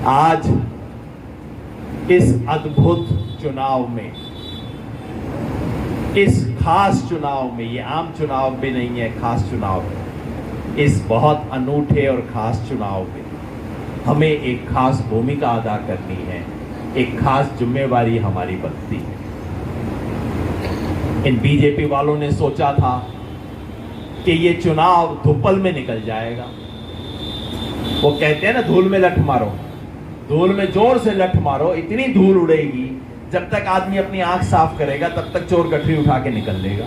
आज इस अद्भुत चुनाव में, इस खास चुनाव में, ये आम चुनाव भी नहीं है, खास चुनाव है, इस बहुत अनूठे और खास चुनाव में हमें एक खास भूमिका अदा करनी है, एक खास जिम्मेवारी हमारी बनती है। इन बीजेपी वालों ने सोचा था कि ये चुनाव धुप्पल में निकल जाएगा। वो कहते हैं ना, धूल में लठ मारो, धूल में जोर से लठ मारो, इतनी धूल उड़ेगी, जब तक आदमी अपनी आंख साफ करेगा तब तक चोर गठरी उठा के निकल लेगा।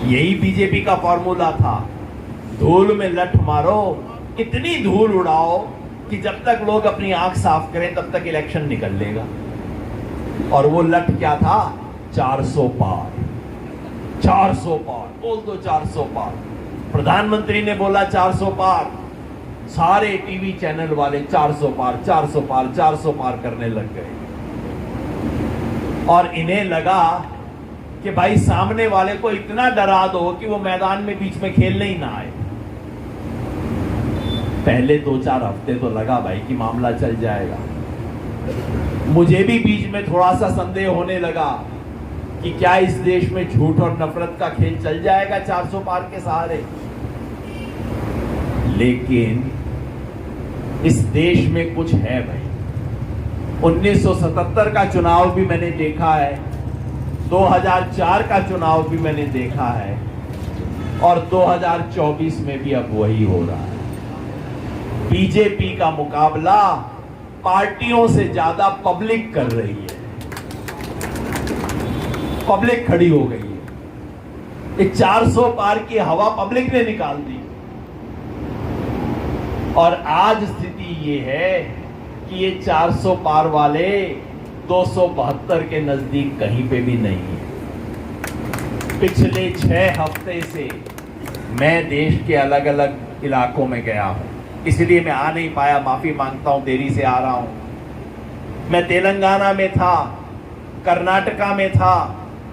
यही बीजेपी का फॉर्मूला था, धूल में लठ मारो, इतनी धूल उड़ाओ कि जब तक लोग अपनी आंख साफ करें तब तक इलेक्शन निकल लेगा। और वो लठ क्या था? 400 पार। 400 पार बोल दो, 400 पार। प्रधानमंत्री ने बोला 400 पार, सारे टीवी चैनल वाले 400 पार, 400 पार, 400 पार करने लग गए। और इन्हें लगा कि भाई सामने वाले को इतना डरा दो कि वो मैदान में बीच में खेलने ही ना आए। पहले 2-4 हफ्ते तो लगा भाई कि मामला चल जाएगा। मुझे भी बीच में थोड़ा सा संदेह होने लगा कि क्या इस देश में झूठ और नफरत का खेल चल जाएगा 400 पार के सहारे। लेकिन इस देश में कुछ है भाई। 1977 का चुनाव भी मैंने देखा है, 2004 का चुनाव भी मैंने देखा है, और 2024 में भी अब वही हो रहा है। बीजेपी का मुकाबला पार्टियों से ज्यादा पब्लिक कर रही है, पब्लिक खड़ी हो गई है। ये 400 पार की हवा पब्लिक ने निकाल दी। और आज स्थिति ये है कि ये 400 पार वाले 272 के नजदीक कहीं पे भी नहीं है। पिछले 6 हफ्ते से मैं देश के अलग अलग इलाकों में गया हूं, इसलिए मैं आ नहीं पाया, माफी मांगता हूं, देरी से आ रहा हूं। मैं तेलंगाना में था, कर्नाटका में था,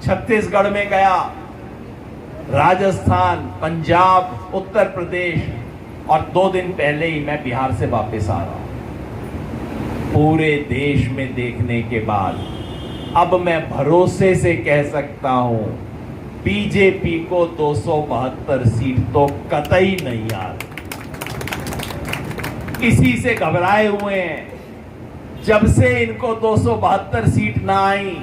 छत्तीसगढ़ में गया, राजस्थान, पंजाब, उत्तर प्रदेश, और 2 दिन पहले ही मैं बिहार से वापस आ रहा हूं। पूरे देश में देखने के बाद अब मैं भरोसे से कह सकता हूं, बीजेपी को 272 सीट तो कतई नहीं आ रही। इसी से घबराए हुए हैं। जब से इनको 272 सीट ना आई,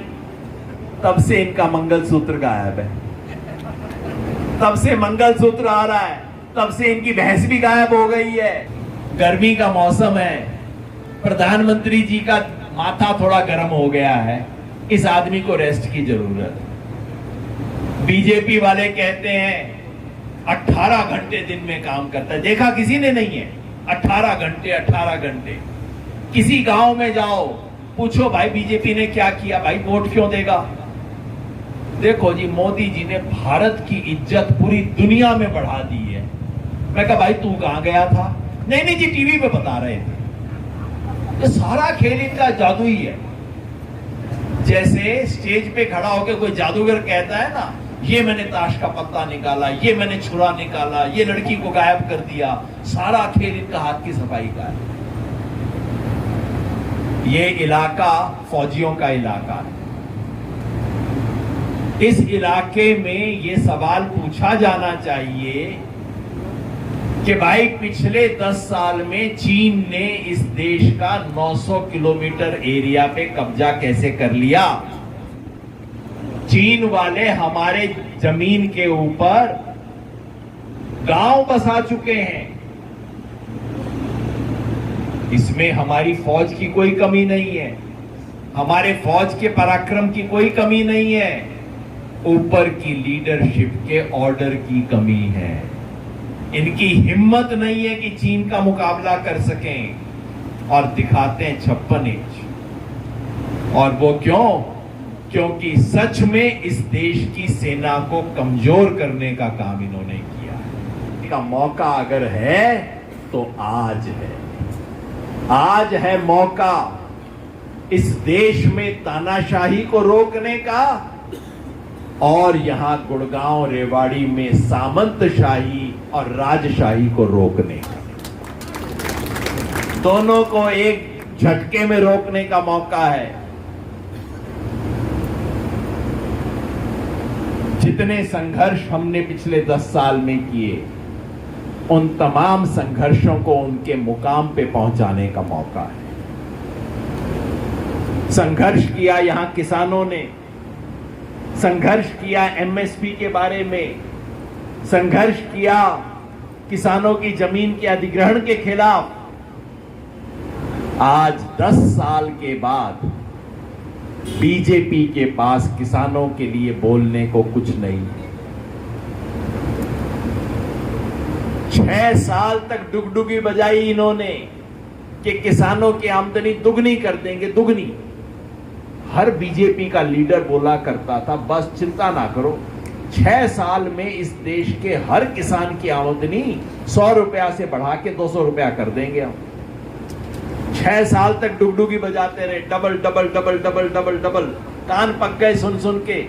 तब से इनका मंगलसूत्र गायब है। तब से मंगलसूत्र आ रहा है, तब से इनकी भैंस भी गायब हो गई है। गर्मी का मौसम है, प्रधानमंत्री जी का माथा थोड़ा गर्म हो गया है, इस आदमी को रेस्ट की जरूरत है। बीजेपी वाले कहते हैं 18 घंटे दिन में काम करता है, देखा किसी ने नहीं है। 18 घंटे 18 घंटे। किसी गांव में जाओ, पूछो भाई बीजेपी ने क्या किया, भाई वोट क्यों देगा? देखो जी, मोदी जी ने भारत की इज्जत पूरी दुनिया में बढ़ा दी है। मैं कहा भाई तू कहां गया था? नहीं नहीं जी, टीवी पे बता रहे थे। तो सारा खेल इनका जादू ही है। जैसे स्टेज पे खड़ा होकर कोई जादूगर कहता है ना, ये मैंने ताश का पत्ता निकाला, ये मैंने छुरा निकाला, ये लड़की को गायब कर दिया, सारा खेल इनका हाथ की सफाई का है। ये इलाका फौजियों का इलाका है। इस इलाके में ये सवाल पूछा जाना चाहिए कि भाई पिछले 10 साल में चीन ने इस देश का 900 किलोमीटर एरिया पे कब्जा कैसे कर लिया? चीन वाले हमारे जमीन के ऊपर गांव बसा चुके हैं। इसमें हमारी फौज की कोई कमी नहीं है, हमारे फौज के पराक्रम की कोई कमी नहीं है, ऊपर की लीडरशिप के ऑर्डर की कमी है। इनकी हिम्मत नहीं है कि चीन का मुकाबला कर सकें, और दिखाते हैं 56 इंच। और वो क्यों? क्योंकि सच में इस देश की सेना को कमजोर करने का काम इन्होंने किया है। का मौका अगर है तो आज है। आज है मौका इस देश में तानाशाही को रोकने का, और यहां गुड़गांव रेवाड़ी में सामंतशाही और राजशाही को रोकने का। दोनों को एक झटके में रोकने का मौका है। जितने संघर्ष हमने पिछले 10 साल में किए, उन तमाम संघर्षों को उनके मुकाम पे पहुंचाने का मौका है। संघर्ष किया यहां किसानों ने, संघर्ष किया एमएसपी के बारे में, संघर्ष किया किसानों की जमीन के अधिग्रहण के खिलाफ। आज 10 साल के बाद बीजेपी के पास किसानों के लिए बोलने को कुछ नहीं है। 6 साल तक डुगडुगी बजाई इन्होंने कि किसानों की आमदनी दुगनी कर देंगे, दुगनी। हर बीजेपी का लीडर बोला करता था बस चिंता ना करो, 6 साल में इस देश के हर किसान की आमदनी 100 रुपया से बढ़ा के 200 रुपया कर देंगे हम। 6 साल तक डुगडुगी बजाते रहे, double double double double double double, कान पक गए सुन सुन के।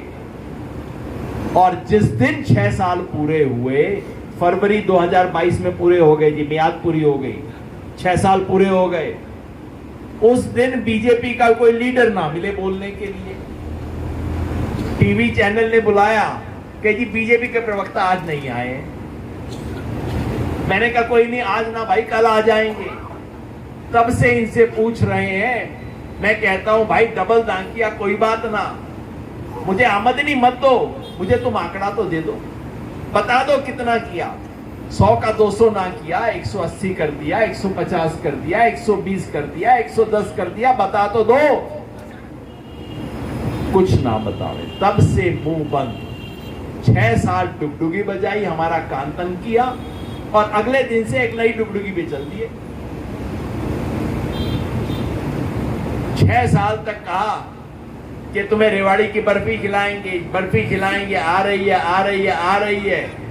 और जिस दिन 6 साल पूरे हुए, फरवरी 2022 में पूरे हो गए जी, मियाद पूरी हो गई, 6 साल पूरे हो गए। उस दिन बीजेपी का कोई लीडर ना मिले बोलने के लिए। टीवी चैनल ने बुलाया कि जी बीजेपी के प्रवक्ता आज नहीं आए। मैंने कहा कोई नहीं, आज ना भाई कल आ जाएंगे। तब से इनसे पूछ रहे हैं। मैं कहता हूं भाई डबल दान किया कोई बात ना, मुझे आमदनी मत दो, मुझे तुम आंकड़ा तो दे दो, बता दो कितना किया। 100 का 200 ना किया, 180 कर दिया, 150 कर दिया, 120 कर दिया, 110 कर दिया, बता तो दो। कुछ ना बतावे, तब से मुंह बंद। 6 साल डुगडुगी बजाई, हमारा कान तंग किया, और अगले दिन से एक नई डुगडुगी भी चल दी है। 6 साल तक कहा कि तुम्हें रेवाड़ी की बर्फी खिलाएंगे, बर्फी खिलाएंगे, आ रही है आ रही है आ रही है।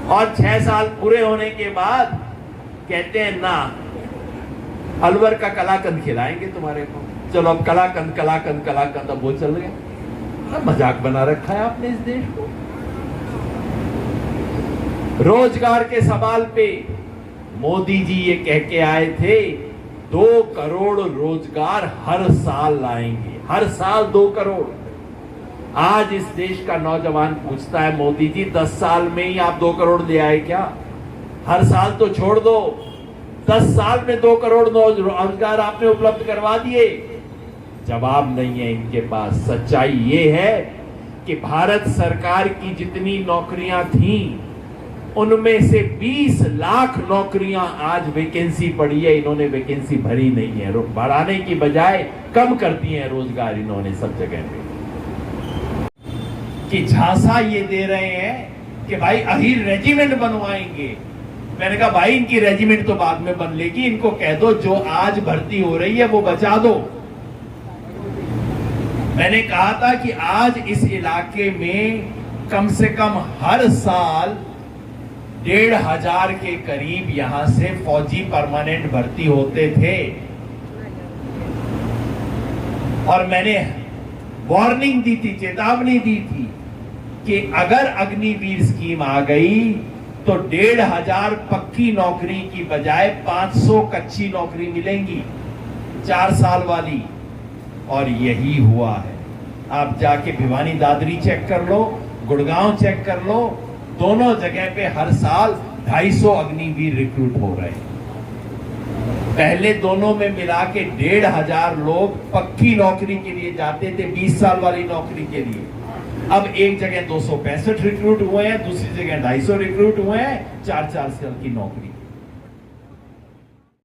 और 6 साल पूरे होने के बाद कहते हैं ना, अलवर का कलाकंद खिलाएंगे तुम्हारे को। चलो अब कलाकंद कलाकंद कलाकंद, अब वो चल गया। मजाक बना रखा है आपने इस देश को। रोजगार के सवाल पे मोदी जी ये कह के आए थे 2 करोड़ रोजगार हर साल लाएंगे, हर साल 2 करोड़। आज इस देश का नौजवान पूछता है मोदी जी 10 साल में ही आप 2 करोड़ ले आए क्या? हर साल तो छोड़ दो, 10 साल में 2 करोड़ रोजगार आपने उपलब्ध करवा दिए। जवाब नहीं है इनके पास। सच्चाई ये है कि भारत सरकार की जितनी नौकरियां थी, उनमें से 20 लाख नौकरियां आज वैकेंसी पड़ी है, इन्होंने वैकेंसी भरी नहीं है। बढ़ाने की बजाय कम कर दिए हैं रोजगार इन्होंने सब जगह पे। कि झांसा ये दे रहे हैं कि भाई अहीर रेजिमेंट बनवाएंगे। मैंने कहा भाई इनकी रेजिमेंट तो बाद में बन लेगी, इनको कह दो जो आज भर्ती हो रही है वो बचा दो। मैंने कहा था कि आज इस इलाके में कम से कम हर साल 1,500 के करीब यहां से फौजी परमानेंट भर्ती होते थे। और मैंने वार्निंग दी थी, चेतावनी दी थी कि अगर अग्निवीर स्कीम आ गई तो 1,500 पक्की नौकरी की बजाय 500 कच्ची नौकरी मिलेंगी 4 साल वाली। और यही हुआ है। आप जाके भिवानी दादरी चेक कर लो, गुड़गांव चेक कर लो, दोनों जगह पे हर साल 250 अग्निवीर रिक्रूट हो रहे हैं। पहले दोनों में मिला के 1,500 लोग पक्की नौकरी के लिए जाते थे, 20 साल वाली नौकरी के लिए। अब एक जगह 265 रिक्रूट हुए हैं, दूसरी जगह 250 रिक्रूट हुए हैं 4-4 साल की नौकरी।